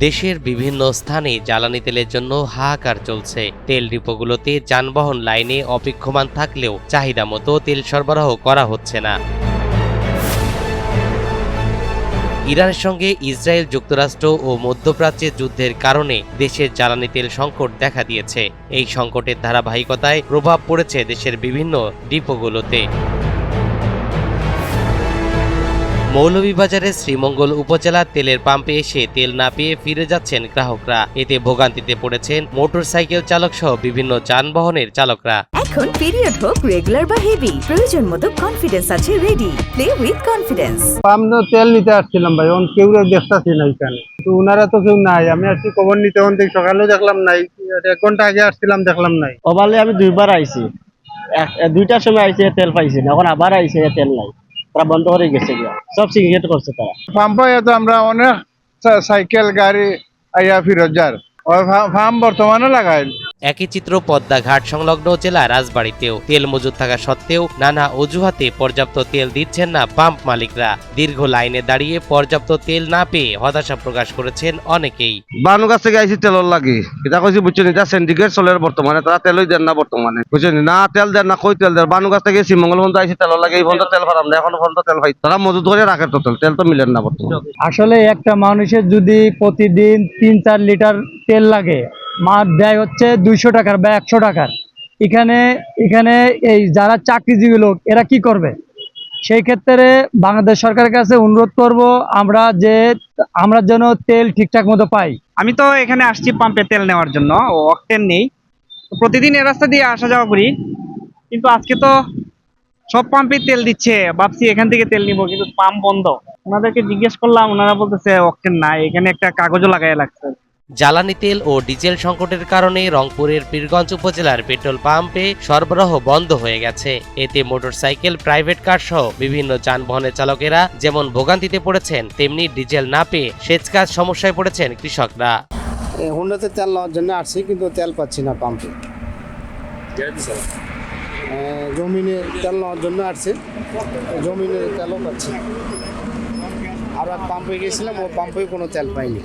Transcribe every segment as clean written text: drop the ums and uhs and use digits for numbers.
দেশের বিভিন্ন স্থানে জ্বালানি তেলের জন্য হাহাকার চলছে। তেল ডিপোগুলোতে যানবাহন লাইনে অপেক্ষমান থাকলেও চাহিদা মতো তেল সরবরাহ করা হচ্ছে না। ইরানের সঙ্গে ইসরায়েল, যুক্তরাষ্ট্র ও মধ্যপ্রাচ্যের যুদ্ধের কারণে দেশের জ্বালানি তেল সংকট দেখা দিয়েছে। এই সংকটের ধারাবাহিকতায় প্রভাব পড়েছে দেশের বিভিন্ন ডিপোগুলোতে। মৌলভীবাজারের শ্রীমঙ্গল উপজেলার তেলের পাম্পে এসে তেল না পেয়ে ফিরে যাচ্ছেন গ্রাহকরা। এতে ভোগান্তিতে পড়েছেন মোটরসাইকেল চালক সহ বিভিন্ন যানবাহনের চালকরা। এখন পিরিয়ড হোক রেগুলার বা হেভি, প্রয়োজন মতো কনফিডেন্স আছে রেডি। Play with confidence. আমি তেল নিতে আসছিলাম ভাই, কেউ দেখতেছি না এখানে, তো ওনারা তো কেউ নাই। আমি আসছি খবর নিতে, সকালেও দেখলাম নাই, 1 ঘন্টা আগে আসছিলাম দেখলাম নাই। ওভালে আমি 2বার আইছি, 2টার সময় আইছি তেল পাইছি না, এখন আবার আইছি তেল নাই, তারা বন্ধ করে গেছে, সব সিগারেট করছে তারা। পাম্পে তো আমরা অনেক সাইকেল গাড়ি আইয়া ফিরত যার ফার্ম বর্তমানে লাগাই। একই চিত্র পদ্মা ঘাট সংলগ্ন জেলা রাজবাড়ীতেও। তেল মজুদ থাকা সত্ত্বেও নানা অজুহাতে পর্যাপ্ত তেল দিচ্ছেন না পাম্প মালিকরা। দীর্ঘ লাইনে দাঁড়িয়ে পর্যাপ্ত তেল না পেয়ে হতাশা প্রকাশ করেছেন অনেকেই। বানু কাছ থেকে আইসি তেলর লাগে, এটা কইছি বুঝছেন, এটা সিন্ডিকেট চলের বর্তমানে, তারা তেলই দেন না বর্তমানে, বুঝছেন না, তেল দেন না, কই তেল দেন। বানু কাছ থেকে শ্রীমঙ্গল পর্যন্ত আইসি তেলর লাগে, এই পর্যন্ত তেল ফারাম না, এখনো পর্যন্ত তেল পাই, তারা মজুদ করে রাখে তো তেল তো মিলেন না বর্তমানে। আসলে একটা মানুষের যদি প্রতিদিন 3-4 লিটার তেল লাগে, মার দেয় হচ্ছে 200 টাকার বা 100 টাকার। এখানে এই যারা চাকরিজীবী লোক, এরা কি করবে? সেই ক্ষেত্রে বাংলাদেশ সরকারের কাছে অনুরোধ করব আমরা যেন তেল ঠিকঠাক মতো পাই। আমি তো এখানে আসছি পাম্পে তেল নেওয়ার জন্য, অকটেন নেই, প্রতিদিন এই রাস্তা দিয়ে আসা যাওয়া করি, কিন্তু আজকে তো সব পাম্পে তেল দিচ্ছে, ভাবছি এখান থেকে তেল নিব, কিন্তু পাম্প বন্ধ। ওনাদেরকে জিজ্ঞেস করলাম, ওনারা বলতেছে অকটেন নাই, এখানে একটা কাগজও লাগাই লাগছে। জ্বালানি তেল ও ডিজেল সংকটের কারণে রংপুরের পীরগঞ্জ উপজেলার পেট্রোল পাম্পে সরবরাহ বন্ধ হয়ে গেছে। এতে মোটরসাইকেল, প্রাইভেট কার সহ বিভিন্ন যানবাহনের চালকেরা যেমন ভোগান্তিতে পড়েছেন, তেমনি ডিজেল না পেয়ে সেচ কাজ সমস্যায় পড়েছেন কৃষকরা। হুন্ডাতে তেল নেওয়ার জন্য আসছি, কিন্তু তেল পাচ্ছি না পাম্পে। জমিনে তেল নেওয়ার জন্য আসছে, জমিনে তেলও পাচ্ছি না। আর পাম্পে গেছিলাম, ও পাম্পে কোনো তেল পাইনি।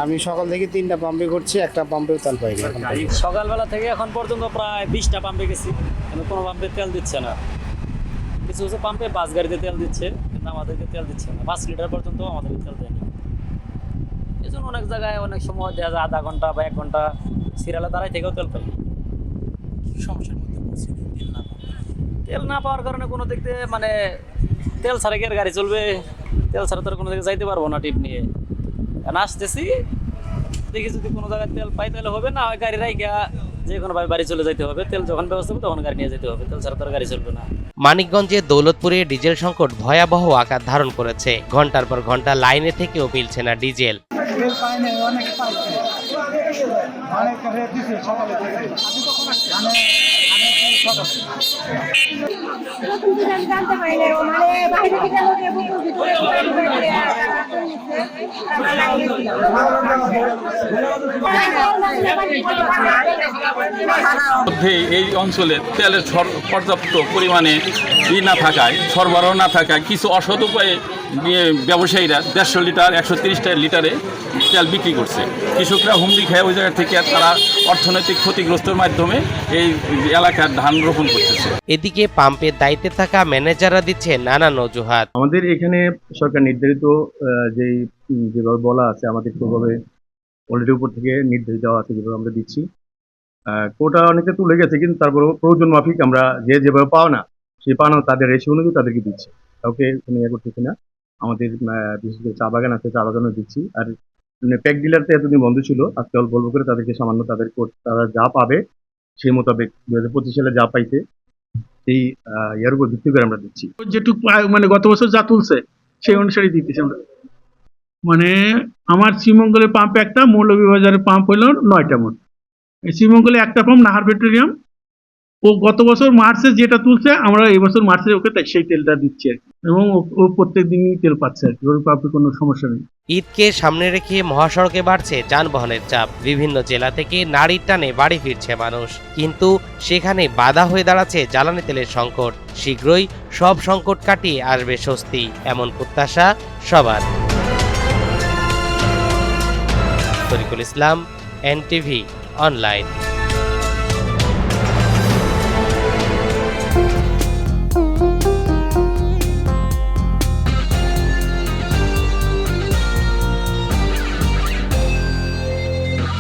আমি সকাল থেকে 3টা পাম্পে করছি, একটা পাম্পেও তেল পাইনি। সকালবেলা থেকে এখন পর্যন্ত প্রায় 20টা পাম্পে গেছি, কিন্তু কোনো পাম্পে তেল দিচ্ছে না। কিছু কিছু পাম্পে বাস গাড়িতে তেল দিচ্ছে, কিন্তু আমাদেরকে তেল দিচ্ছে না। 5 লিটার পর্যন্ত আমাদেরকে তেল দেয়নি। এই জন্য অনেক জায়গায় অনেক সময় দেখা যায় 1/2 ঘন্টা বা 1 ঘন্টা সিরিয়ালে দাঁড়াই থেকেও তেল পাই। সমস্যার মধ্যে পড়ছি, তেল না পাওয়ার কারণে কোনো দিক দিয়ে মানে তেল ছাড়া কি আর গাড়ি চলবে? তেল ছাড়া তো কোনো দিকে যাইতে পারবো না টিপ নিয়ে। আসতেছি, দেখি যদি কোনো জায়গায় তেল পাই তাহলে হবে, না হয় গাড়ি রাইখা যে কোনোভাবে বাড়ি চলে যেতে হবে। তেল যখন ব্যবস্থা হবে তখন গাড়ি নিয়ে যেতে হবে, তেল ছাড়া তো গাড়ি চলবে না। মানিকগঞ্জের দৌলতপুরে ডিজেল সংকট ভয়াবহ আকার ধারণ করেছে। ঘন্টার পর ঘন্টা লাইনে থেকেও মিলছে না ডিজেল। এই অঞ্চলে তেলের পর্যাপ্ত পরিমাণে না থাকায়, সরবরাহ না থাকায়, কিছু অসৎ উপায়ে ব্যবসায়ীরা 150 লিটার 130 লিটারে তেল বিক্রি করছে। কৃষকরা হুমড়ি খেয়ে ওই জায়গা থেকে তারা অর্থনৈতিক ক্ষতিগ্রস্তের মাধ্যমে এই এলাকার ধান রোপণ করতেছে। এদিকে পাম্পের দায়িত্বে থাকা ম্যানেজাররা দিচ্ছে নানান অজুহাত। আমাদের এখানে সরকার নির্ধারিত যেভাবে বলা আছে, আমাদের সেভাবে অলরেডি উপর থেকে নির্দেশ দেওয়া আছে, যেভাবে আমরা দিচ্ছি। কোটা অনেকে তুলে গেছে, কিন্তু তারপর প্রয়োজন মাফিক আমরা যেভাবে পাও না, সেই পাওনা তাদের রেশিও অনুযায়ী তাদেরকে দিচ্ছি, কাউকে কোনো ইয়ে করতেছি না। আমাদের বিশেষ করে চা বাগান আছে, চা বাগানও দিচ্ছি। আর প্যাক ডিলারতে এতদিন বন্ধ ছিল, আজকে অল্প অল্প করে তাদেরকে সামান্য তারা যা পাবে সেই মোতাবেক 2025 সালে যা পাইছে সেই ইয়ার উপর ভিত্তি করে আমরা দিচ্ছি। যেটুকু মানে গত বছর যা তুলছে সেই অনুসারে দিতেছি আমরা। মানে আমার শ্রীমঙ্গলের পাম্প একটা, মৌলভীবাজারের পাম্প হইল 9টা মোট। এই শ্রীমঙ্গলে একটা পাম্প নাহার পেট্রোলিয়াম, ও গত বছর মার্চে যেটা তুলছে, আমরা এই বছর মার্চে ওকে সেই তেলটা দিচ্ছি আর কি, এবং ও প্রত্যেক দিনই তেল পাচ্ছে আর কি, ওর পাম্পে কোনো সমস্যা নেই। ঈদকে সামনে রেখে মহাসড়কে বাড়ছে যানবাহনের চাপ। বিভিন্ন জেলা থেকে নারীর টানে বাড়ি ফিরছে মানুষ, কিন্তু সেখানে বাধা হয়ে দাঁড়াচ্ছে জ্বালানি তেলের সংকট। শীঘ্রই সব সংকট কাটিয়ে আসবে স্বস্তি, এমন প্রত্যাশা সবার। তরিকুল ইসলাম, NTV অনলাইন।